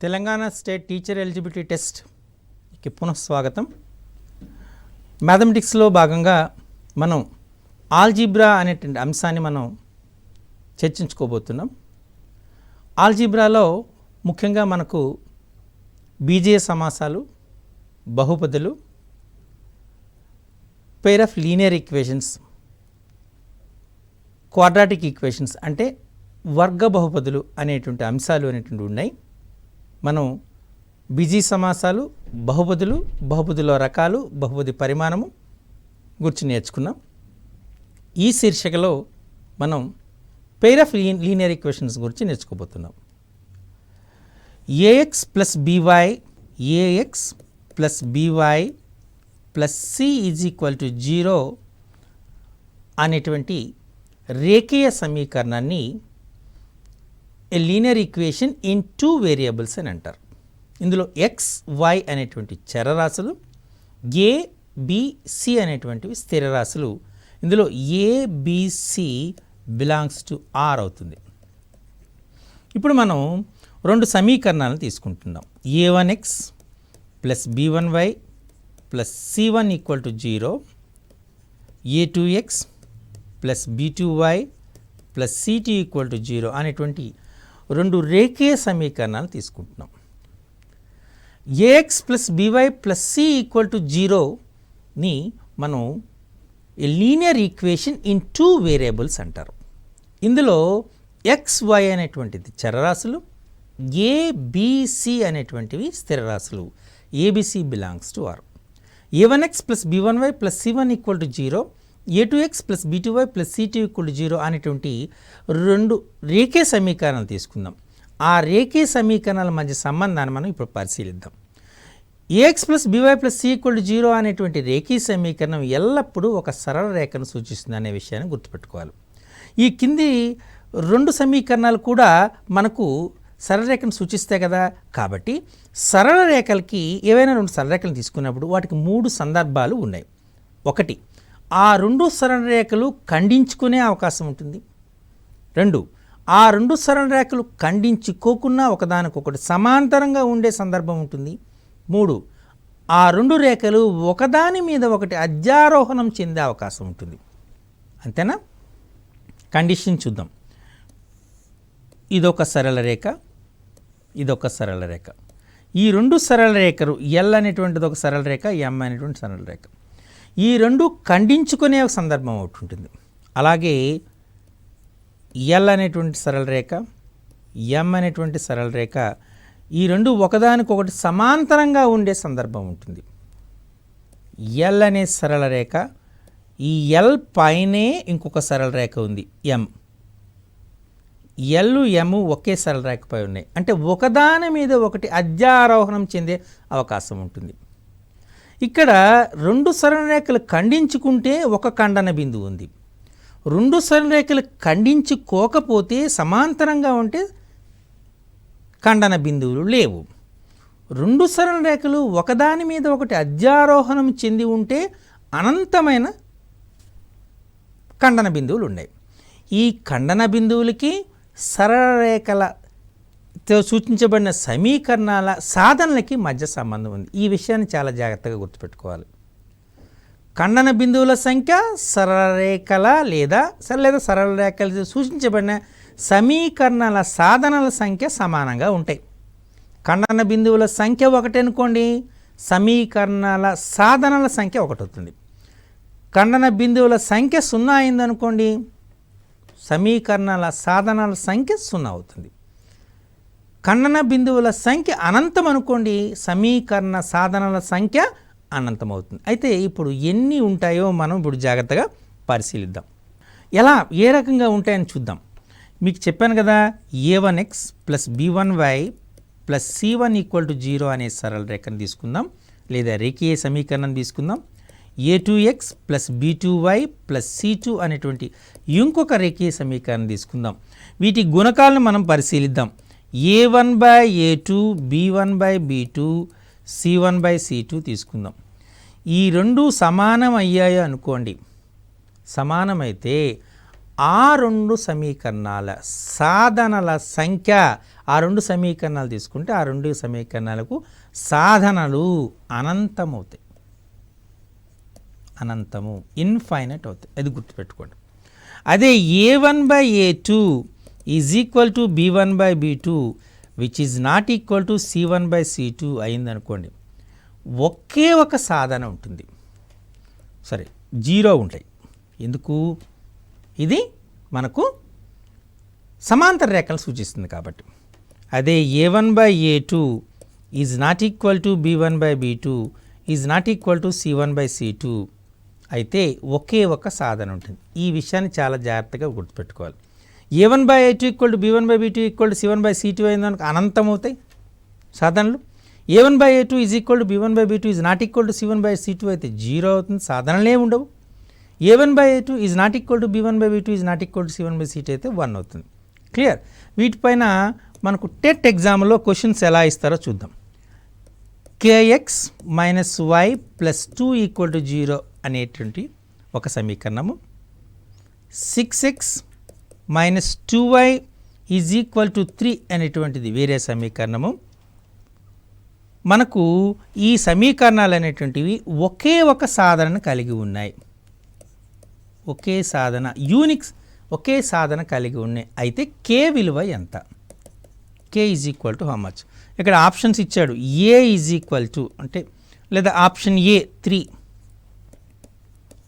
Telangana state teacher eligibility టెస్ట్కి పునఃస్వాగతం. మ్యాథమెటిక్స్లో భాగంగా మనం ఆల్జీబ్రా అనేటువంటి అంశాన్ని మనం చర్చించుకోబోతున్నాం. ఆల్జీబ్రాలో ముఖ్యంగా మనకు బీజీయ సమాసాలు, బహుపదులు, pair of linear equations, quadratic equations అంటే వర్గ బహుపదులు అనేటువంటి అంశాలు అనేటువంటి ఉన్నాయి. మనం బీజీ సమాసాలు, బహుపదులు, బహుపదుల రకాలు, బహుపది పరిమాణము గురించి నేర్చుకున్నాం. ఈ శీర్షికలో మనం పెయిర్ ఆఫ్ లీనియర్ ఈక్వేషన్స్ గురించి నేర్చుకోబోతున్నాం. A x plus b y, a x plus b y plus c is equal to 0 అనేటువంటి రేఖీయ సమీకరణాన్ని a linear equation in 2 variables అని అంటారు. ఇందులో ఎక్స్, వై అనేటువంటి చరరాశులు, ఏ, బి, సి అనేటువంటివి స్థిరరాశులు. ఇందులో a, b, c belongs to R అవుతుంది. ఇప్పుడు మనం 2 సమీకరణాలను తీసుకుంటున్నాం. a1x plus b1y plus c1 equal to 0, a2x plus b2y plus c2 equal to 0 అనేటువంటి 2 రేఖీయ సమీకరణాలు తీసుకుంటున్నాం. A x plus b y plus c equal to 0ని మనం లీనియర్ ఈక్వేషన్ ఇన్ 2 వేరియబుల్స్ అంటారు. ఇందులో ఎక్స్, వై అనేటువంటిది చరరాశులు, ఏబిసి అనేటువంటివి స్థిరరాశులు. A b c belongs to R. a1x plus b1y plus c1 equal to 0, a2x plus b2y plus c2 equal to 0 అనేటువంటి 2 రేఖీయ సమీకరణాలు తీసుకుందాం. ఆ రేఖీయ సమీకరణాల మధ్య సంబంధాన్ని మనం ఇప్పుడు పరిశీలిద్దాం. ax plus by plus c equal to 0 అనేటువంటి రేఖీయ సమీకరణం ఎల్లప్పుడూ ఒక సరళ రేఖను సూచిస్తుంది అనే విషయాన్ని గుర్తుపెట్టుకోవాలి. ఈ కింది 2 సమీకరణాలు కూడా మనకు సరళ రేఖను సూచిస్తాయి కదా. కాబట్టి సరళ రేఖలకి ఏవైనా 2 సరళ రేఖలు తీసుకున్నప్పుడు వాటికి 3 సందర్భాలు ఉన్నాయి. ఒకటి, ఆ 2 సరళ రేఖలు ఖండించుకునే అవకాశం ఉంటుంది. 2, ఆ 2 సరళ రేఖలు ఖండించుకోకుండా ఒకదానికొకటి సమాంతరంగా ఉండే సందర్భం ఉంటుంది. 3, ఆ 2 రేఖలు ఒకదాని మీద ఒకటి అధ్యారోహణం చెందే అవకాశం ఉంటుంది. అంతేనా? కండిషన్ చూద్దాం. ఇదొక సరళ రేఖ, ఇదొక సరళ రేఖ. ఈ 2 సరళ రేఖలు ఎల్ అనేటువంటిది ఒక సరళ రేఖ, ఎం అనేటువంటి సరళ రేఖ. ఈ 2 ఖండించుకునే ఒక సందర్భం ఒకటి ఉంటుంది. అలాగే ఎల్ అనేటువంటి సరళ రేఖ, ఎం అనేటువంటి సరళ రేఖ, ఈ 2 ఒకదానికొకటి సమాంతరంగా ఉండే సందర్భం ఉంటుంది. ఎల్ అనే సరళ రేఖ, ఈ ఎల్ పైనే ఇంకొక సరళ రేఖ ఉంది ఎం. ఎల్, ఎం ఒకే సరళ రేఖపై ఉన్నాయి. అంటే ఒకదాని మీద ఒకటి అధ్యారోహణం చెందే అవకాశం ఉంటుంది. ఇక్కడ 2 సరళ రేఖలు ఖండించుకుంటే ఒక ఖండన బిందువు ఉంది. 2 సరళ రేఖలు ఖండించుకోకపోతే సమాంతరంగా ఉంటే ఖండన బిందువులు లేవు. 2 సరళ రేఖలు ఒకదాని మీద ఒకటి అధ్యారోహణం చెంది ఉంటే అనంతమైన ఖండన బిందువులు ఉన్నాయి. ఈ ఖండన బిందువులకి సరళ రేఖలతో సూచించబడిన సమీకరణాల సాధనలకి మధ్య సంబంధం ఉంది. ఈ విషయాన్ని చాలా జాగ్రత్తగా గుర్తుపెట్టుకోవాలి. ఖండన బిందువుల సంఖ్య సరళ రేఖల లేదా సరళ రేఖలతో సూచించబడిన సమీకరణాల సాధనల సంఖ్య సమానంగా ఉంటాయి. ఖండన బిందువుల సంఖ్య 1 అనుకోండి, సమీకరణాల సాధనల సంఖ్య 1 అవుతుంది. ఖండన బిందువుల సంఖ్య 0 అయిందనుకోండి, సమీకరణాల సాధనాల సంఖ్య 0 అవుతుంది. ఖండన బిందువుల సంఖ్య అనంతం అనుకోండి, సమీకరణ సాధనాల సంఖ్య అనంతం అవుతుంది. అయితే ఇప్పుడు ఎన్ని ఉంటాయో మనం ఇప్పుడు జాగ్రత్తగా పరిశీలిద్దాం. ఎలా, ఏ రకంగా ఉంటాయని చూద్దాం. మీకు చెప్పాను కదా, a1x plus b1y plus c1 equal to 0 అనే సరళ రేఖను తీసుకుందాం, లేదా రేఖీయ సమీకరణం తీసుకుందాం. a2x plus b2y plus c2 అనేటువంటి ఇంకొక రేఖీయ సమీకరణం తీసుకుందాం. వీటి గుణకాలను మనం పరిశీలిద్దాం. a1 by a2, b1 by b2, c1 by c2 తీసుకుందాం. ఈ 2 సమానం అయ్యాయో అనుకోండి, సమానమైతే ఆ రెండు సమీకరణాల సాధనల సంఖ్య, ఆ రెండు సమీకరణాలు తీసుకుంటే ఆ రెండు సమీకరణాలకు సాధనలు అనంతమవుతాయి. అనంతము, ఇన్ఫైనైట్ అవుతాయి. అది గుర్తుపెట్టుకోండి. అదే a1/a2 is equal to b1/b2 which is not equal to c1/c2 అయిందనుకోండి, ఒకే ఒక సాధన ఉంటుంది. సరే, 0 ఉంటాయి. ఎందుకు? ఇది మనకు సమాంతర రేఖలు సూచిస్తుంది కాబట్టి. అదే a1/a2 is not equal to b1/b2 is not equal to c1/c2 అయితే ఒకే ఒక సాధన ఉంటుంది. ఈ విషయాన్ని చాలా జాగ్రత్తగా గుర్తుపెట్టుకోవాలి. a1/a2 equal to b1/b2 equal to c1/c2 అయిందనుకో అనంతం అవుతాయి సాధనలు. a1/a2 is equal to b1/b2 is not equal to c1/c2 అయితే 0 అవుతుంది, సాధనలే ఉండవు. a1/a2 is not equal to b1/b2 is not equal to c1/c2 అయితే 1 అవుతుంది. క్లియర్? వీటిపైన మనకు టెట్ ఎగ్జామ్లో క్వశ్చన్స్ ఎలా ఇస్తారో చూద్దాం. kx minus y plus 2 equal to 0 అనేటువంటి ఒక సమీకరణము, 6x minus 2y is equal to 3 అనేటువంటిది వేరే సమీకరణము. మనకు ఈ సమీకరణాలు అనేటువంటివి ఒకే ఒక సాధనను కలిగి ఉన్నాయి. ఒకే సాధన, యూనిక్స్, ఒకే సాధన కలిగి ఉన్నాయి. అయితే k విలువ ఎంత? k is equal to how much? ఇక్కడ ఆప్షన్స్ ఇచ్చాడు. a ఈజ్ ఈక్వల్ టు అంటే, లేదా option A 3,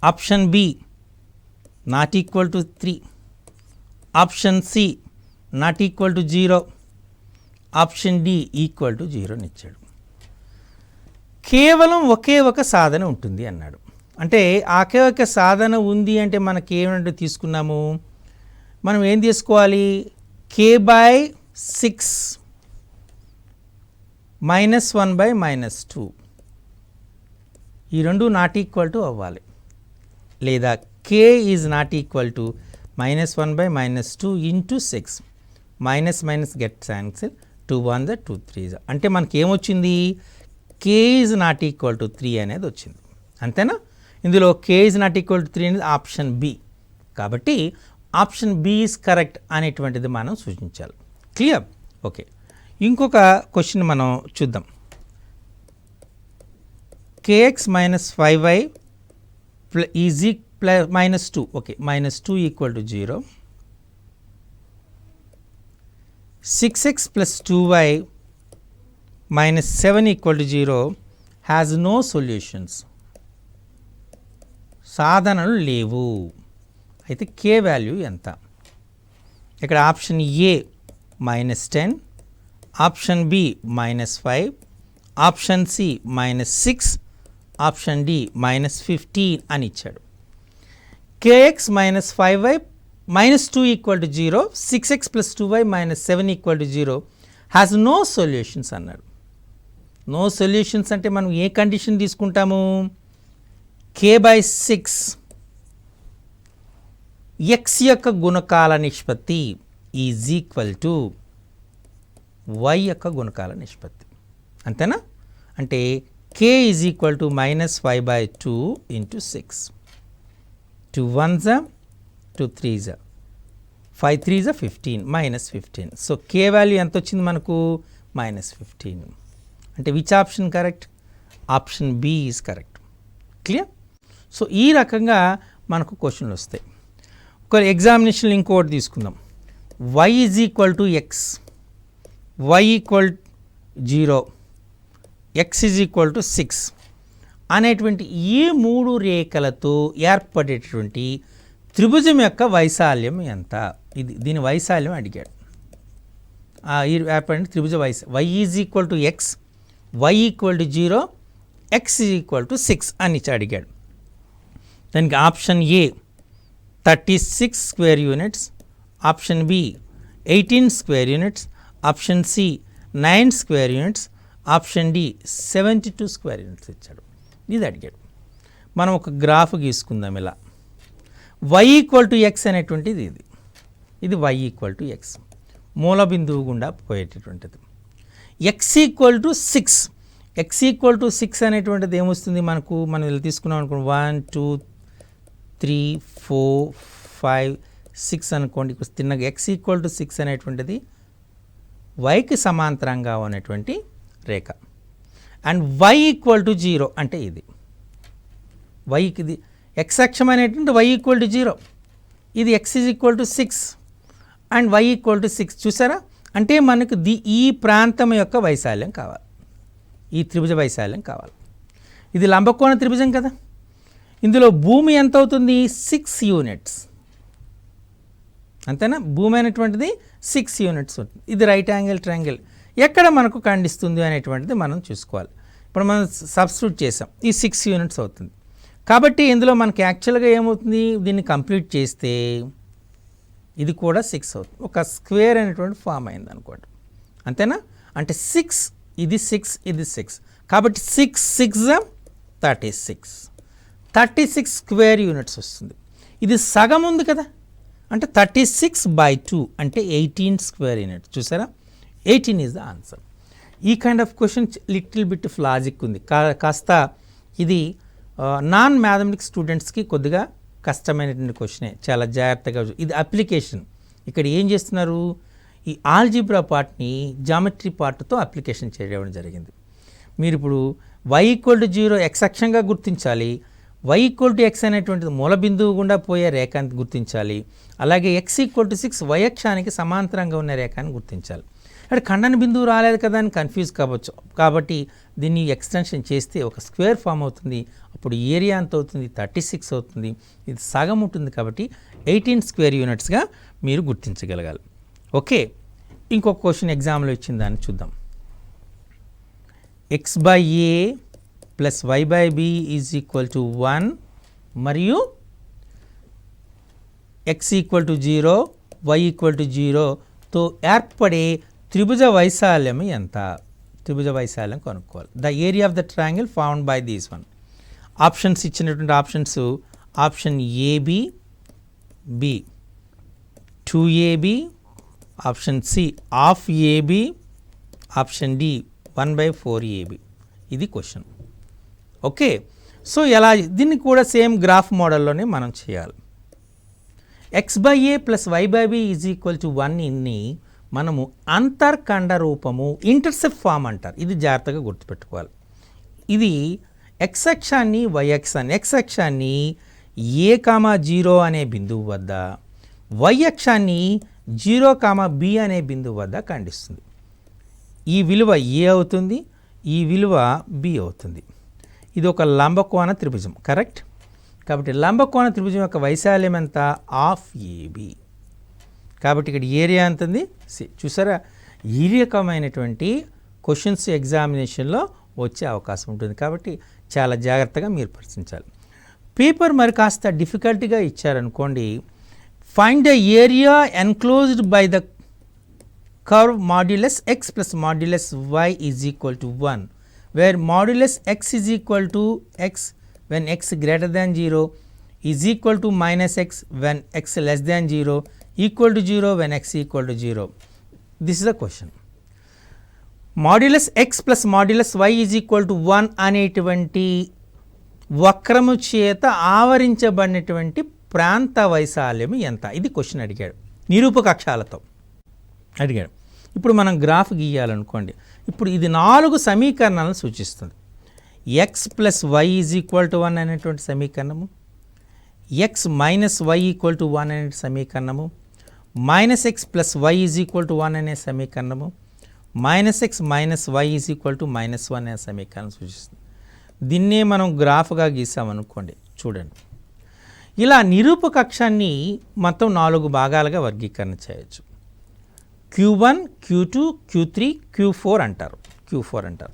option B not equal to 3, option C not equal to 0, option D equal to 0 అని ఇచ్చాడు. కేవలం ఒకే ఒక సాధన ఉంటుంది అన్నాడు. అంటే ఒకే ఒక సాధన ఉంది అంటే మనకి ఏమంటే తీసుకున్నాము, మనం ఏం తీసుకోవాలి? k/6 మైనస్ 1/-2 ఈ రెండు నాట్ ఈక్వల్ టు అవ్వాలి. లేదా k is not equal to -1/-2 into 6 minus minus get cancel 2 1 2 3 అంటే మనకి ఏమొచ్చింది? k is not equal to 3 అనేది వచ్చింది. అంతేనా? ఇందులో k is not equal to 3 అనేది ఆప్షన్ బి. కాబట్టి ఆప్షన్ బి ఈజ్ కరెక్ట్ అనేటువంటిది మనం సూచించాలి. క్లియర్? ఓకే, ఇంకొక క్వశ్చన్ మనం చూద్దాం. kx minus 5y is minus 2, okay, -2 equal to 0, 6x plus 2y minus 7 equal to 0 has no solutions. సాధనలు లేవు. అయితే k వాల్యూ ఎంత? ఇక్కడ option A -10, option B -5, option C -6, option D -15 అని ఇచ్చాడు. kx minus 5y -2 equal to 0, 6x plus 2y minus 7 equal to 0 has no solutions అన్నాడు. No solutions అంటే మనం ఏ కండిషన్ తీసుకుంటాము? k/6 x యొక్క గుణకాల నిష్పత్తి ఈజ్ ఈక్వల్ టు y యొక్క గుణకాల నిష్పత్తి. అంతేనా? అంటే k ఈజ్ ఈక్వల్ టు -5/2 into 6, 2 1s 2 3s 5 3s 15 -15. So k value ఎంత వచ్చింది మనకు? -15. అంటే which option correct? Option B is correct. Clear? So ఈ రకంగా మనకు క్వశ్చన్లు వస్తాయి. ఒక ఎగ్జామినేషన్ ఇంకోటి తీసుకుందాం. y is equal to x, y equal 0, x is equal to 6 అనేటువంటి ఈ మూడు రేఖలతో ఏర్పడేటువంటి త్రిభుజం యొక్క వైశాల్యం ఎంత? దీని వైశాల్యం అడిగాడు. ఈ ఏర్పడిన త్రిభుజ y is equal to x, y equal to 0, x is equal to 6 అని అడిగాడు. దానికి option A 36 square units, option B 18 square units, option C 9 square units, option D 72 square units ఇచ్చాడు. ఇది అడిగాడు. మనం ఒక గ్రాఫ్ గీసుకుందాం. ఇలా y ఈక్వల్ టు x అనేటువంటిది ఇది y ఈక్వల్ టు x, మూల బిందువు గుండా పోయేటటువంటిది. x equal to 6, x equal to 6 అనేటువంటిది ఏమొస్తుంది మనకు? మనం ఇలా తీసుకున్నాం అనుకోండి, 1 2 3 4 5 6 అనుకోండి. తిన్నగా x ఈక్వల్ టు 6 అనేటువంటిది వైకి సమాంతరంగా ఉన్నటువంటి రేఖ. అండ్ y ఈక్వల్ టు 0 అంటే ఇది వైకి, ఇది x అక్షం అనేటువంటి y ఈక్వల్ టు 0, ఇది x is equal to 6 and y equal to 6. చూసారా, అంటే మనకు ఈ ప్రాంతం యొక్క వైశాల్యం కావాలి, ఈ త్రిభుజ వైశాల్యం కావాలి. ఇది లంబకోణ త్రిభుజం కదా, ఇందులో భూమి ఎంత అవుతుంది? 6 యూనిట్స్, అంతేనా? భూమి అనేటువంటిది 6 యూనిట్స్ ఉంటుంది. ఇది రైట్ యాంగిల్ ట్రయాంగిల్ ఎక్కడ మనకు ఖండిస్తుంది అనేటువంటిది మనం చూసుకోవాలి. ఇప్పుడు మనం సబ్స్టిట్యూట్ చేసాం, ఈ 6 యూనిట్స్ అవుతుంది. కాబట్టి ఇందులో మనకి యాక్చువల్గా ఏమవుతుంది, దీన్ని కంప్లీట్ చేస్తే ఇది కూడా 6 అవుతుంది. ఒక స్క్వేర్ అనేటువంటి ఫామ్ అయింది అనుకోండి, అంతేనా? అంటే 6, ఇది 6, ఇది 6, కాబట్టి 6 6 36, 36 స్క్వేర్ యూనిట్స్ వస్తుంది. ఇది సగం ఉంది కదా, అంటే 36/2 అంటే 18 స్క్వేర్ యూనిట్స్. చూసారా, 18 ఈజ్ ద ఆన్సర్. ఈ kind of question little bit of logic ఉంది, కాస్త ఇది నాన్ మ్యాథమెటిక్స్ స్టూడెంట్స్కి కొద్దిగా కష్టమైనటువంటి క్వశ్చనే, చాలా జాగ్రత్తగా. ఇది అప్లికేషన్. ఇక్కడ ఏం చేస్తున్నారు, ఈ ఆల్జీబ్రా పార్ట్ని జామెట్రీ పార్ట్తో అప్లికేషన్ చేయడం జరిగింది. మీరు ఇప్పుడు y ఈక్వల్ టు 0 x అక్షంగా గుర్తించాలి, y ఈక్వల్ టు x అనేటువంటిది మూల బిందువు గుండా పోయే రేఖాన్ని గుర్తించాలి, అలాగే x ఈక్వల్ టు 6 y అక్షానికి సమాంతరంగా ఉన్న రేఖాన్ని గుర్తించాలి. అంటే ఖండన బిందువు రాలేదు కదా అని కన్ఫ్యూజ్ కావచ్చు, కాబట్టి దీన్ని ఎక్స్టెన్షన్ చేస్తే ఒక స్క్వేర్ ఫామ్ అవుతుంది. అప్పుడు ఏరియా ఎంత అవుతుంది? 36 అవుతుంది. ఇది సగం ఉంటుంది కాబట్టి 18 స్క్వేర్ యూనిట్స్గా మీరు గుర్తించగలగాలి. ఓకే, ఇంకొక క్వశ్చన్ ఎగ్జామ్లో ఇచ్చిన దాన్ని చూద్దాం. x/a plus y/b is equal to 1 మరియు x equal to 0 y equal to 0తో ఏర్పడే త్రిభుజ వైశాల్యం ఎంత? త్రిభుజ వైశాల్యం కనుక్కోవాలి. The area of the triangle found by these one. Options ఇచ్చినటువంటి options, option AB B 2AB, option C half AB, option D 1/4AB. ఇది క్వశ్చన్. ఓకే, సో ఎలా దీన్ని కూడా సేమ్ గ్రాఫ్ మోడల్లోనే మనం చేయాలి. x/a plus y/b is equal to 1 ఇన్ని మనము అంతర్ఖండ రూపము, ఇంటర్సెప్ట్ ఫామ్ అంటారు. ఇది జాగ్రత్తగా గుర్తుపెట్టుకోవాలి. ఇది x అక్షాన్ని y అక్షాన్ని, x అక్షాన్ని a,0 అనే బిందువు వద్ద, y అక్షాన్ని 0,b అనే బిందువు వద్ద ఖండిస్తుంది. ఈ విలువ a అవుతుంది, ఈ విలువ b అవుతుంది. ఇది ఒక లంబకోణ త్రిభుజం, కరెక్ట్? కాబట్టి లంబకోణ త్రిభుజం యొక్క వైశాల్యం ఎంత? Half AB. కాబట్టి ఇక్కడ ఏరియా ఎంత ఉంది? చూసారా, ఈ రకమైనటువంటి క్వశ్చన్స్ ఎగ్జామినేషన్లో వచ్చే అవకాశం ఉంటుంది. కాబట్టి చాలా జాగ్రత్తగా మీరు పరిశీలించాలి. పేపర్ మరి కాస్త డిఫికల్ట్గా ఇచ్చారనుకోండి, find the area enclosed by the curve modulus x plus modulus y is equal to 1, where modulus x is equal to x when x greater than 0, is equal to minus x when x less than 0, equal to 0 when x equal to 0. This is the question. Modulus x plus modulus y is equal to 1 అనేటువంటి వక్రము చేత ఆవరించబడినటువంటి ప్రాంత వైశాల్యం ఎంత? ఇది question అడిగాడు, నిరూపక అక్షాలతో అడిగాడు. ఇప్పుడు మనం గ్రాఫ్ గీయాలనుకోండి. ఇప్పుడు ఇది 4 సమీకరణాలను సూచిస్తుంది. x plus y is equal to 1 అనేటువంటి సమీకరణము, x minus y equal to 1 అనే సమీకరణము, minus x plus y is equal to 1 అనే సమీకరణము, minus x minus y is equal to -1 అనే సమీకరణం సూచిస్తుంది. దీన్నే మనం గ్రాఫ్గా గీసామనుకోండి. చూడండి, ఇలా నిరూపక అక్షాన్ని మొత్తం 4 భాగాలుగా వర్గీకరణ చేయొచ్చు. Q1, Q2, Q3, Q4 అంటారు. Q4 అంటారు.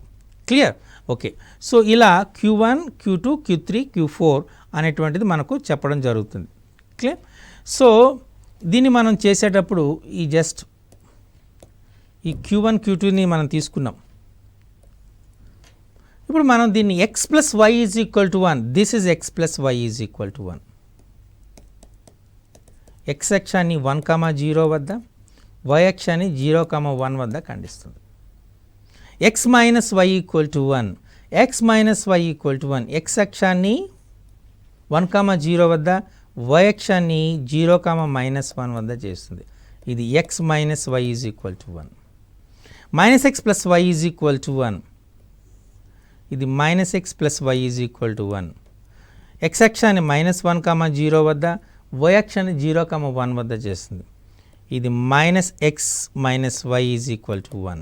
క్లియర్? ఓకే, సో ఇలా Q1, Q2, Q3, Q4 అనేటువంటిది మనకు చెప్పడం జరుగుతుంది. క్లియర్? సో దీన్ని మనం చేసేటప్పుడు ఈ Q1, Q2ని మనం తీసుకున్నాం. ఇప్పుడు మనం దీన్ని x plus y is equal to 1, this is x plus y is equal to 1. x అక్షాన్ని 1,0 వద్ద, y అక్షాన్ని 0,1 వద్ద ఖండిస్తుంది. x minus y equal to 1, x minus y equal to 1, x అక్షాన్ని 1,0 వద్ద, y అక్షాన్ని 0, -1 వద్ద చేస్తుంది. ఇది x - y is equal to 1. -x + y is equal to 1. ఇది -x + y is equal to 1. x అక్షాన్ని -1, 0 వద్ద, y అక్షాన్ని 0, 1 వద్ద చేస్తుంది. ఇది -x - y is equal to 1.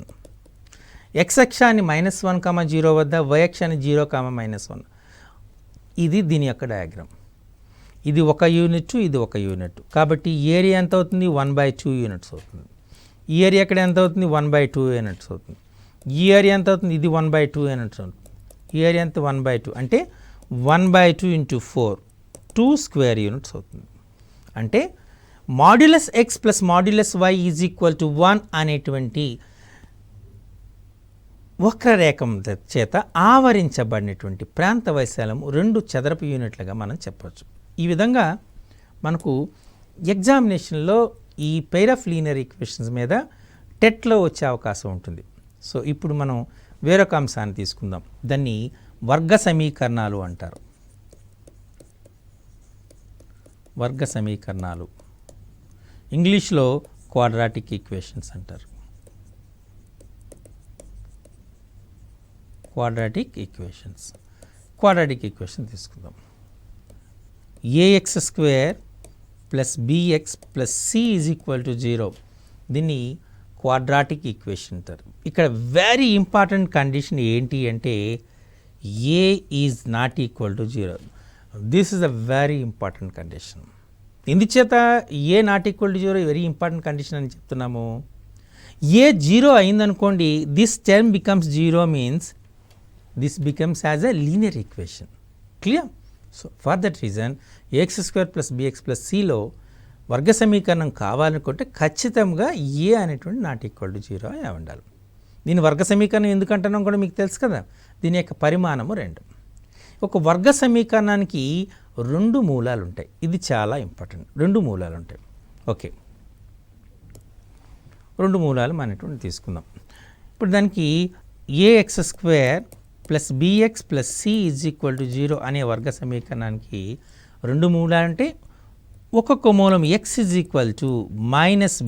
x అక్షాన్ని -1, 0 వద్ద, y అక్షాన్ని 0, -1. ఇది దీని యొక్క డయాగ్రామ్. ఇది ఒక యూనిట్, ఇది ఒక యూనిట్. కాబట్టి ఏరియా ఎంత అవుతుంది? 1/2 యూనిట్స్ అవుతుంది. ఈ ఏరియా ఎక్కడ ఎంత అవుతుంది? 1/2 యూనిట్స్ అవుతుంది. ఈ ఏరియా ఎంత అవుతుంది? ఇది 1/2 యూనిట్స్ అవుతుంది. ఈ ఏరియా ఎంత? 1/2 అంటే 1/2 × 4 2 స్క్వేర్ యూనిట్స్ అవుతుంది. అంటే modulus x + modulus y is equal to 1 అనేటువంటి వక్రరేఖం చేత ఆవరించబడినటువంటి ప్రాంత వైశాల్యం 2 చదరపు యూనిట్లుగా మనం చెప్పవచ్చు. ఈ విధంగా మనకు ఎగ్జామినేషన్లో ఈ పెయిర్ ఆఫ్ లీనియర్ ఈక్వేషన్స్ మీద టెట్లో వచ్చే అవకాశం ఉంటుంది. సో ఇప్పుడు మనం వేరొక అంశాన్ని తీసుకుందాం. దాన్ని వర్గ సమీకరణాలు అంటారు. వర్గ సమీకరణాలు ఇంగ్లీష్లో క్వాడ్రాటిక్ ఈక్వేషన్స్ అంటారు. క్వాడ్రాటిక్ ఈక్వేషన్ తీసుకుందాం. ax² + bx + c = 0. దీన్ని క్వాడ్రాటిక్ ఈక్వేషన్ అంటారు. ఇక్కడ వెరీ ఇంపార్టెంట్ కండిషన్ ఏంటి అంటే a is not equal to 0. This is a very important condition. ఎందుచేత a not equal to 0 very important condition అని చెప్తున్నాము? a 0 అయిందనుకోండి, this term becomes 0 means this becomes as a linear equation. Clear? So for that reason ax² + bx + cలో వర్గ సమీకరణం కావాలనుకుంటే ఖచ్చితంగా a అనేటువంటి not equal to 0 అయి ఉండాలి. దీని వర్గ సమీకరణం ఎందుకంటున్నాం కూడా మీకు తెలుసు కదా. దీని యొక్క పరిమాణము 2. ఒక వర్గ సమీకరణానికి 2 మూలాలు ఉంటాయి. ఇది చాలా ఇంపార్టెంట్. 2 మూలాలు ఉంటాయి. ఓకే, 2 మూలాలు మనం తీసుకుందాం. ఇప్పుడు దానికి ax² + bx + c = 0 అనే వర్గ సమీకరణానికి 2 మూలాలు అంటే ఒక్కొక్క మూలం x =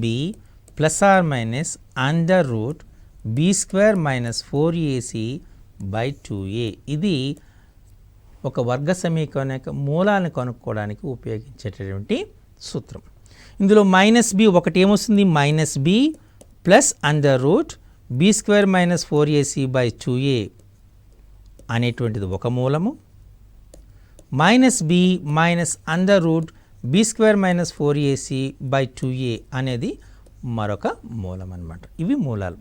-b ± √b² - 4ac/2a. ఇది ఒక వర్గ సమీకరణం యొక్క మూలాలను కనుక్కోవడానికి ఉపయోగించేటటువంటి సూత్రం. ఇందులో -b ఒకటి ఏమొస్తుంది? -b +√b² - 4ac/2a అనేటువంటిది ఒక మూలము. -b -√b² - 4ac/2a అనేది మరొక మూలం అన్నమాట. ఇవి మూలాలు.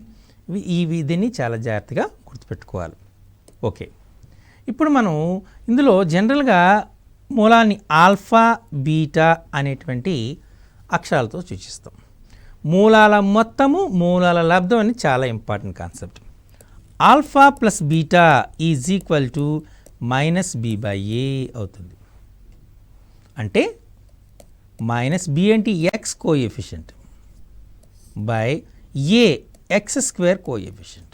దీన్ని చాలా జాగ్రత్తగా గుర్తుపెట్టుకోవాలి. ఓకే, ఇప్పుడు మనం ఇందులో జనరల్గా మూలాన్ని ఆల్ఫా, బీటా అనేటువంటి అక్షరాలతో సూచిస్తాం. మూలాల మొత్తము, మూలాల లబ్ధం అని చాలా important concept. Alpha + beta is equal to -b/a అవుతుంది. అంటే -b అంటే x coefficient by a x² coefficient.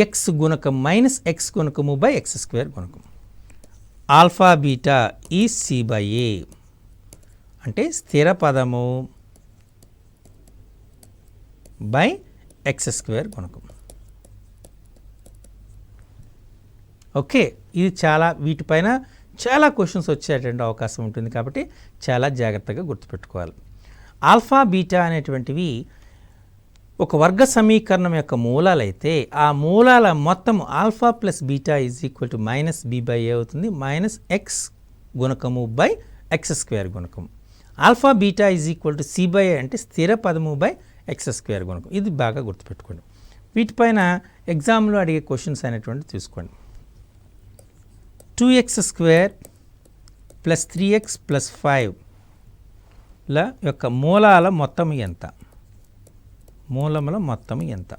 x గుణకం -x గుణకము బై x² గుణకం. ఆల్ఫా బీటా ఈ c/a అంటే స్థిర పదము బై x² గుణకం. ఓకే, ఇది చాలా వీటిపైన చాలా క్వశ్చన్స్ వచ్చేటువంటి అవకాశం ఉంటుంది కాబట్టి చాలా జాగ్రత్తగా గుర్తుపెట్టుకోవాలి. ఆల్ఫా, బీటా అనేటువంటివి ఒక వర్గ సమీకరణం యొక్క మూలాలైతే ఆ మూలాల మొత్తం alpha + beta is equal to -b/a అవుతుంది. -x గుణకము బై x² గుణకం. Alpha beta is equal to c/a అంటే స్థిర పదము బై x² గుణకం. ఇది బాగా గుర్తుపెట్టుకోండి. వీటిపైన ఎగ్జామ్లో అడిగే క్వశ్చన్స్ అనేటువంటి తీసుకోండి. 2x² + 3x + 5 ల యొక్క మూలాల మొత్తం ఎంత? మూలముల మొత్తం ఎంత?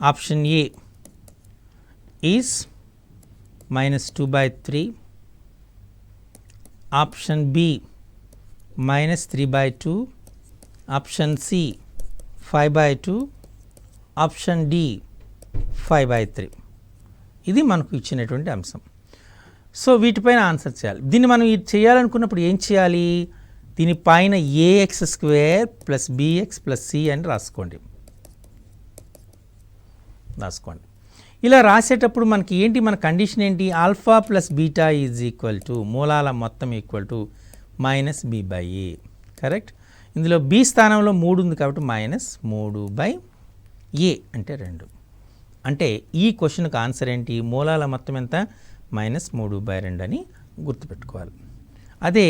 Option A is -2/3, option B -3/2, option C 5/2, option D 5/3. ఇది మనకు ఇచ్చినటువంటి అంశం. సో వీటిపైన ఆన్సర్ చేయాలి. దీన్ని మనం ఇది చేయాలనుకున్నప్పుడు ఏం చేయాలి? దీనిపైన a x square plus b x plus c అని రాసుకోండి. ఇలా రాసేటప్పుడు మనకి ఏంటి, మన కండిషన్ ఏంటి? Alpha plus beta is equal to మూలాల మొత్తం equal to minus b by a. Correct. ఇందులో బి స్థానంలో 3 ఉంది కాబట్టి మైనస్ 3 బై ఏ అంటే 2. అంటే ఈ క్వశ్చన్కి ఆన్సర్ ఏంటి? మూలాల మొత్తం ఎంత? మైనస్ 3 బై 2 అని గుర్తుపెట్టుకోవాలి. అదే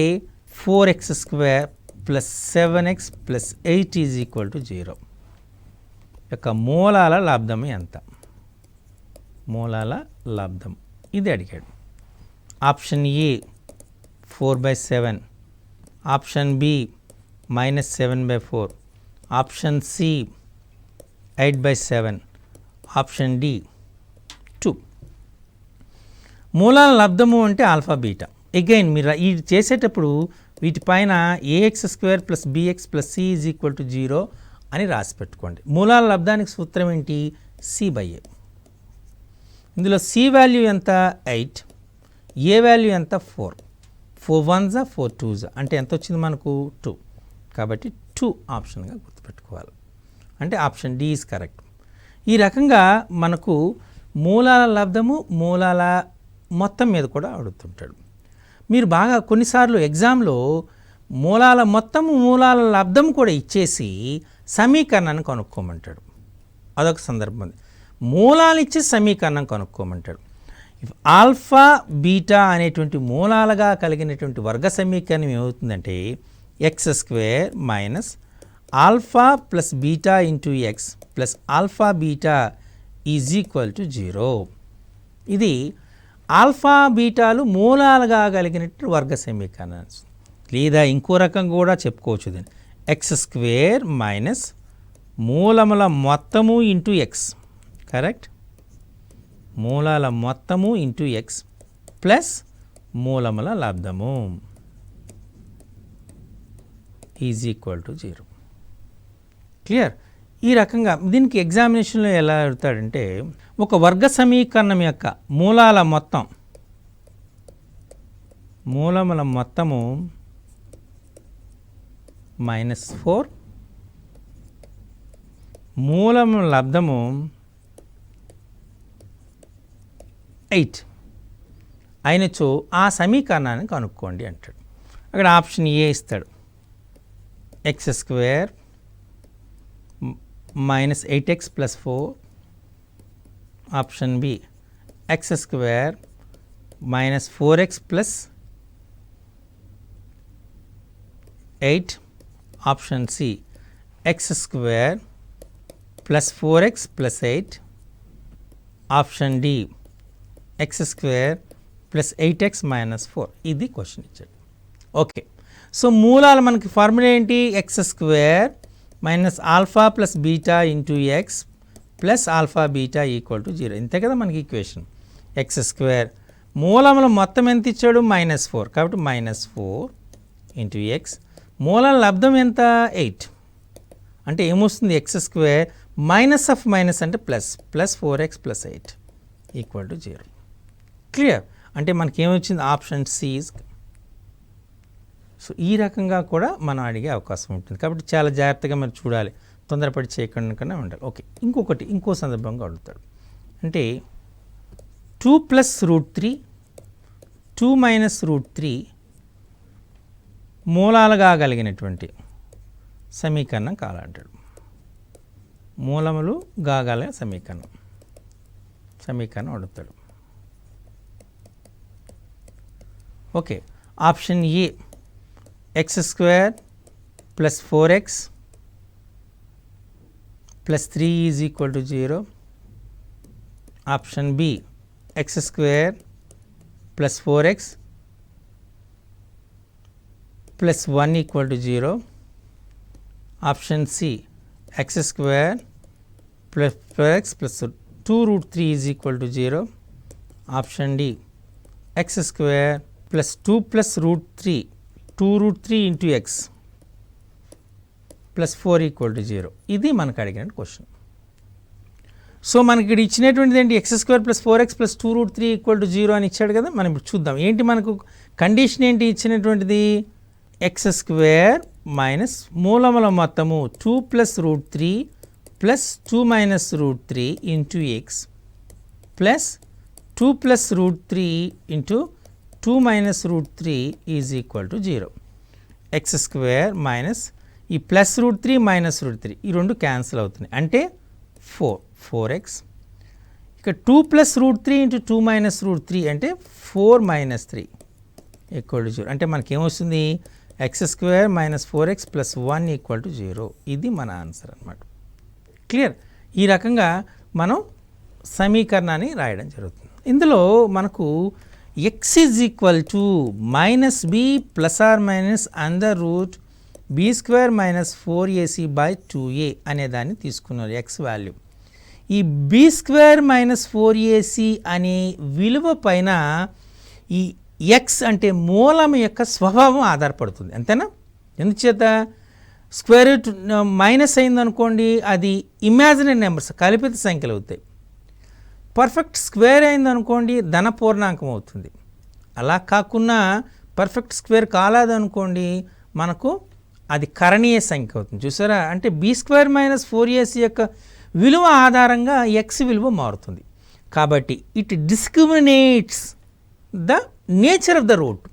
4x square plus 7x plus 8 is equal to 0 యొక్క మూలాల లబ్ధం ఎంత? మూలాల లబ్ధం ఇది అడిగాడు. Option A 4/7, option B -7/4, option C 8/7, option D 2. మూలాల లబ్ధము అంటే ఆల్ఫా బీటా. అగైన్ మీరు ఇది చేసేటప్పుడు వీటిపైన a x square plus b x plus c is equal to 0 అని రాసి పెట్టుకోండి. మూలాల లబ్ధానికి సూత్రం ఏంటి? C by a. ఇందులో సి వాల్యూ ఎంత? 8, ఏ వాల్యూ ఎంత? 4. 4 1s 4 2s అంటే ఎంత వచ్చింది మనకు? 2. కాబట్టి 2 ఆప్షన్గా గుర్తుపెట్టుకోవాలి. అంటే ఆప్షన్ డి ఈజ్ కరెక్ట్. ఈ రకంగా మనకు మూలాల లబ్ధము, మూలాల మొత్తం మీద కూడా అడుగుతుంటాడు. మీరు బాగా కొన్నిసార్లు ఎగ్జామ్లో మూలాల మొత్తము మూలాల లబ్ధం కూడా ఇచ్చేసి సమీకరణాన్ని కనుక్కోమంటాడు. అదొక సందర్భం. మూలాలు ఇచ్చి సమీకరణం కనుక్కోమంటాడు. ఆల్ఫా బీటా అనేటువంటి మూలాలుగా కలిగినటువంటి వర్గ సమీకరణం ఏమవుతుందంటే X square minus alpha plus beta into x plus alpha beta is equal to 0. ఇది ఆల్ఫా బీటాలు మూలాలుగా కలిగినటువంటి వర్గ సమీకరణం. లేదా ఇంకో రకం కూడా చెప్పుకోవచ్చు. దీన్ని ఎక్స్ స్క్వేర్ మైనస్ మూలముల మొత్తము ఇంటూ ఎక్స్. కరెక్ట్. మూలాల మొత్తము ఇంటూ ఎక్స్ ప్లస్ మూలముల లబ్ధము ఈజ్ ఈక్వల్ టు 0. క్లియర్. ఈ రకంగా దీనికి ఎగ్జామినేషన్లో ఎలా అడుగుతాడంటే ఒక వర్గ సమీకరణం యొక్క మూలాల మొత్తం, మూలముల మొత్తము -4, మూలముల లబ్ధము 8 అయినచో ఆ సమీకరణాన్ని కనుక్కోండి అంటాడు. అక్కడ ఆప్షన్ ఏ ఇస్తాడు. X square minus 8x plus 4, option B x square minus 4x plus 8, option C x square plus 4x plus 8, option D x square plus 8x minus 4. ఇది క్వశ్చన్ ఇచ్చాడు. ఓకే. సో మూలాలు మనకి formula ఏంటి? X square minus alpha plus beta into x plus alpha beta equal to 0. ఇంతే కదా మనకి equation. X square మూలముల మొత్తం ఎంత ఇచ్చాడు? -4 కాబట్టి -4 ఇంటూ ఎక్స్. మూలాల లబ్ధం ఎంత? 8 అంటే ఏమొస్తుంది? X square minus of minus అంటే plus, plus 4x plus 8 equal to 0. Clear. అంటే మనకి ఏమొచ్చింది? Option C. సో ఈ రకంగా కూడా మనం అడిగే అవకాశం ఉంటుంది. కాబట్టి చాలా జాగ్రత్తగా మరి చూడాలి, తొందరపడి చేయకుండా ఉండాలి. ఓకే. ఇంకో సందర్భంగా అడుగుతాడు. అంటే 2 + √3, 2 - √3 మూలాలుగా కలిగినటువంటి సమీకరణం కావాలంటాడు. మూలములు గాగల సమీకరణం అడుగుతాడు. Okay. Option A x square plus 4x plus 3 is equal to 0, option B x square plus 4x plus 1 equal to 0, option C x square plus 4x plus 2√3 is equal to 0, option D x square plus 2 + √3 2√3 into x plus 4 equal to 0. ఇది మనకు అడిగిన question. So మనకి ఇక్కడ ఇచ్చినటువంటిది ఏంటి, X square plus 4x plus 2√3 = 0 అని ఇచ్చాడు కదా. మనం ఇప్పుడు చూద్దాం ఏంటి మనకు కండిషన్ ఏంటి ఇచ్చినటువంటిది, ఎక్స్ స్క్వేర్ మైనస్ మూలముల మొత్తము 2 + √3 plus 2 - √3 into x plus 2 + √3 into 2 - √3 is equal to 0. X square minus ఈ ప్లస్ √3 మైనస్ √3 ఈ రెండు క్యాన్సిల్ అవుతున్నాయి, అంటే 4x. ఇక 2 + √3 ఇంటూ 2 - √3 అంటే 4 - 3 = 0. అంటే మనకేమొస్తుంది, x square minus 4x plus 1 = 0. ఇది మన ఆన్సర్ అన్నమాట. క్లియర్. ఈ రకంగా మనం సమీకరణాన్ని రాయడం జరుగుతుంది. ఇందులో మనకు x is equal to -b plus or minus under root b² - 4ac/2a అనే దాన్ని తీసుకున్నారు ఎక్స్ వాల్యూ. ఈ b² - 4ac అనే విలువ పైన ఈ ఎక్స్ అంటే మూలం యొక్క స్వభావం ఆధారపడుతుంది, అంతేనా. ఎందుచేత స్క్వేర్ రూట్ మైనస్ అయిందనుకోండి, అది ఇమాజినరీ నెంబర్స్ కల్పిత సంఖ్యలు అవుతాయి. పర్ఫెక్ట్ స్క్వేర్ అయిందనుకోండి, ధన పూర్ణాంకం అవుతుంది. అలా కాకుండా పర్ఫెక్ట్ స్క్వేర్ కాలేదనుకోండి, మనకు అది కరణీయ సంఖ్య అవుతుంది. చూసారా, అంటే b² - 4ac యొక్క విలువ ఆధారంగా ఎక్స్ విలువ మారుతుంది. కాబట్టి it discriminates the nature of the root.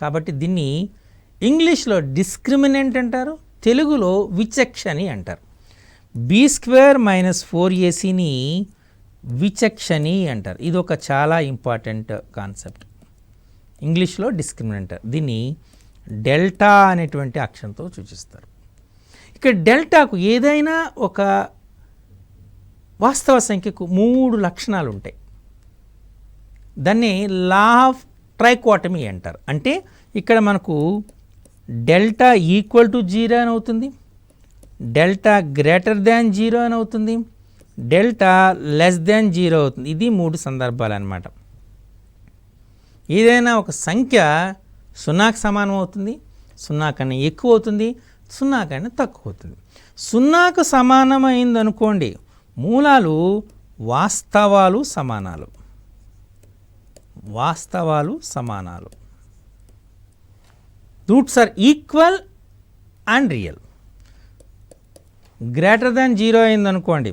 కాబట్టి దీన్ని ఇంగ్లీష్లో డిస్క్రిమినెంట్ అంటారు, తెలుగులో విచక్షణి అంటారు. b² - 4acని విచక్షణి అంటారు. ఇది ఒక చాలా ఇంపార్టెంట్ కాన్సెప్ట్. ఇంగ్లీష్లో డిస్క్రిమినెంట్, దీన్ని డెల్టా అనేటువంటి అక్షరంతో సూచిస్తారు. ఇక్కడ డెల్టాకు ఏదైనా ఒక వాస్తవ సంఖ్యకు 3 లక్షణాలు ఉంటాయి. దాన్ని లా ఆఫ్ ట్రైకోటమీ అంటారు. అంటే ఇక్కడ మనకు డెల్టా ఈక్వల్ టు 0 అని అవుతుంది, డెల్టా గ్రేటర్ దాన్ 0 అని అవుతుంది, డెల్టా లెస్ దాన్ 0 అవుతుంది. ఇది 3 సందర్భాలు అన్నమాట. ఏదైనా ఒక సంఖ్య 0కి సమానం అవుతుంది, 0 కన్నా ఎక్కువ అవుతుంది, 0 కన్నా తక్కువ అవుతుంది. 0కు సమానమైంది అనుకోండి, మూలాలు వాస్తవాలు సమానాలు, వాస్తవాలు సమానాలు, roots are equal and real. Greater than 0 అయిందనుకోండి,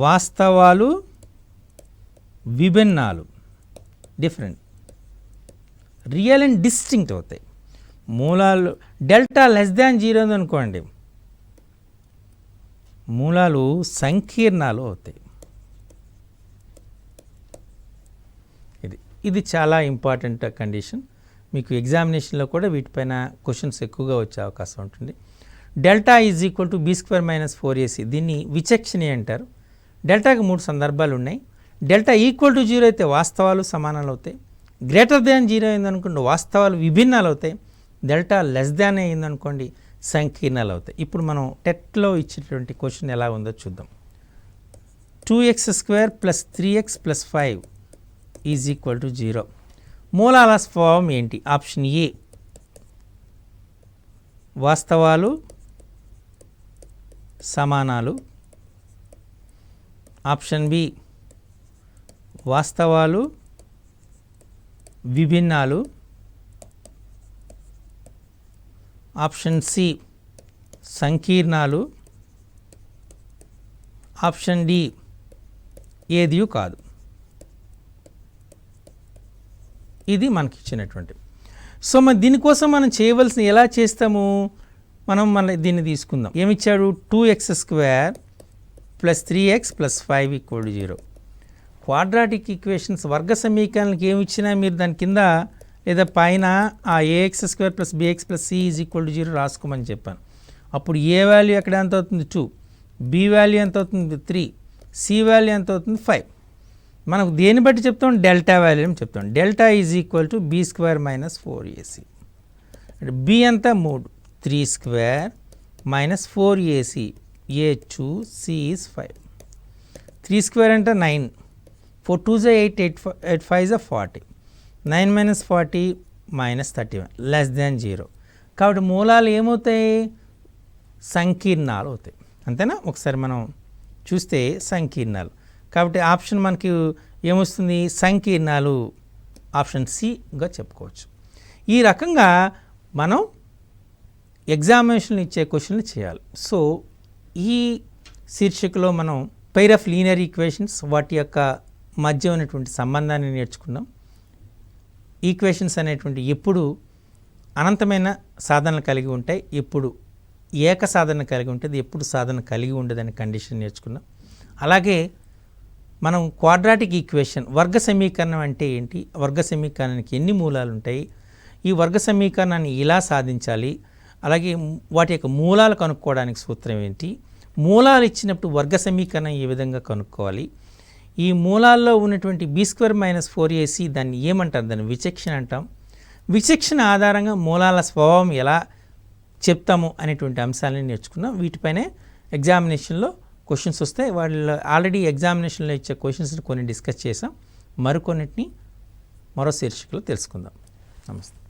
వాస్తవాలు విభిన్నాలు, డిఫరెంట్, రియల్ అండ్ డిస్టింక్ట్ అవుతాయి. మూలాలు డెల్టా లెస్ దాన్ 0 అనుకోండి, మూలాలు సంకీర్ణాలు అవుతాయి. ఇది చాలా ఇంపార్టెంట్ కండిషన్. మీకు ఎగ్జామినేషన్లో కూడా వీటిపైన క్వశ్చన్స్ ఎక్కువగా వచ్చే అవకాశం ఉంటుంది. Delta is equal to b² - 4ac, దీన్ని విచక్షణి అంటారు. డెల్టాకి 3 సందర్భాలు ఉన్నాయి. డెల్టా ఈక్వల్ టు 0 అయితే వాస్తవాలు సమానాలు అవుతాయి, గ్రేటర్ దాన్ 0 అయిందనుకోండి వాస్తవాలు విభిన్నాలు అవుతాయి, డెల్టా లెస్ దాన్ అయిందనుకోండి సంకీర్ణాలు అవుతాయి. ఇప్పుడు మనం టెట్లో ఇచ్చినటువంటి క్వశ్చన్ ఎలా ఉందో చూద్దాం. 2x² + 3x + 5 is equal to 0. మూలాల స్వభావం ఏంటి? ఆప్షన్ ఏ వాస్తవాలు సమానాలు, ఆప్షన్ బి వాస్తవాలు విభిన్నాలు, ఆప్షన్ సి సంకీర్ణాలు, ఆప్షన్ డి ఏది కాదు. ఇది మనకి ఇచ్చినటువంటి. సో మరి దీనికోసం మనం చేయవలసిన ఎలా చేస్తాము, మనం దీన్ని తీసుకుందాం. ఏమిచ్చాడు? 2x² + 3x + 5 = 0. క్వాడ్రాటిక్ ఈక్వేషన్స్ వర్గ సమీకరణాలకు ఏమి ఇచ్చినా మీరు దాని కింద లేదా పైన ఆ ax² + bx + c = 0 రాసుకోమని చెప్పాను. అప్పుడు ఏ వాల్యూ ఎక్కడ ఎంత అవుతుంది? 2, బి వాల్యూ ఎంత అవుతుంది? 3, సి వాల్యూ ఎంత అవుతుంది? 5. మనకు దేని బట్టి చెప్తాం? డెల్టా వాల్యూ అని చెప్తాం. Delta is equal to b² - 4ac. అంటే బి ఎంత? 3, 3² - 4ac, a2, c is 5. 3² అంటే 9, 4 2 8, 8 5 40, 9 - 40 - 31 లెస్ దాన్ 0. కాబట్టి మూలాలు ఏమవుతాయి? సంకీర్ణాలు అవుతాయి, అంతేనా? ఒకసారి మనం చూస్తే సంకీర్ణాలు. కాబట్టి ఆప్షన్ మనకి ఏమొస్తుంది? సంకీర్ణాలు ఆప్షన్ సిగా చెప్పుకోవచ్చు. ఈ రకంగా మనం ఎగ్జామినేషన్లు ఇచ్చే క్వశ్చన్లు చేయాలి. సో ఈ శీర్షికలో మనం పెయిర్ ఆఫ్ లీనియర్ ఈక్వేషన్స్, వాటి యొక్క మధ్య ఉన్నటువంటి సంబంధాన్ని నేర్చుకున్నాం. ఈక్వేషన్స్ అనేటువంటి ఎప్పుడు అనంతమైన సాధనలు కలిగి ఉంటాయి, ఎప్పుడు ఏక సాధన కలిగి ఉంటుంది, ఎప్పుడు సాధన కలిగి ఉండదని కండిషన్ నేర్చుకున్నాం. అలాగే మనం క్వాడ్రాటిక్ ఈక్వేషన్, వర్గ సమీకరణం అంటే ఏంటి, వర్గ సమీకరణానికి ఎన్ని మూలాలు ఉంటాయి, ఈ వర్గ సమీకరణాన్ని ఇలా సాధించాలి, అలాగే వాటి యొక్క మూలాలు కనుక్కోవడానికి సూత్రం ఏంటి, మూలాలు ఇచ్చినప్పుడు వర్గ సమీకరణం ఏ విధంగా కనుక్కోవాలి, ఈ మూలాల్లో ఉన్నటువంటి b² - 4ac దాన్ని ఏమంటారు, దాన్ని విచక్షణ అంటాం. విచక్షణ ఆధారంగా మూలాల స్వభావం ఎలా చెప్తాము అనేటువంటి అంశాలను నేర్చుకున్నాం. వీటిపైనే ఎగ్జామినేషన్లో క్వశ్చన్స్ వస్తాయి. వాళ్ళు ఆల్రెడీ ఎగ్జామినేషన్లో ఇచ్చే క్వశ్చన్స్ని కొన్ని డిస్కస్ చేసాం. మరికొన్నిటిని మరో శీర్షికలో తెలుసుకుందాం. నమస్తే.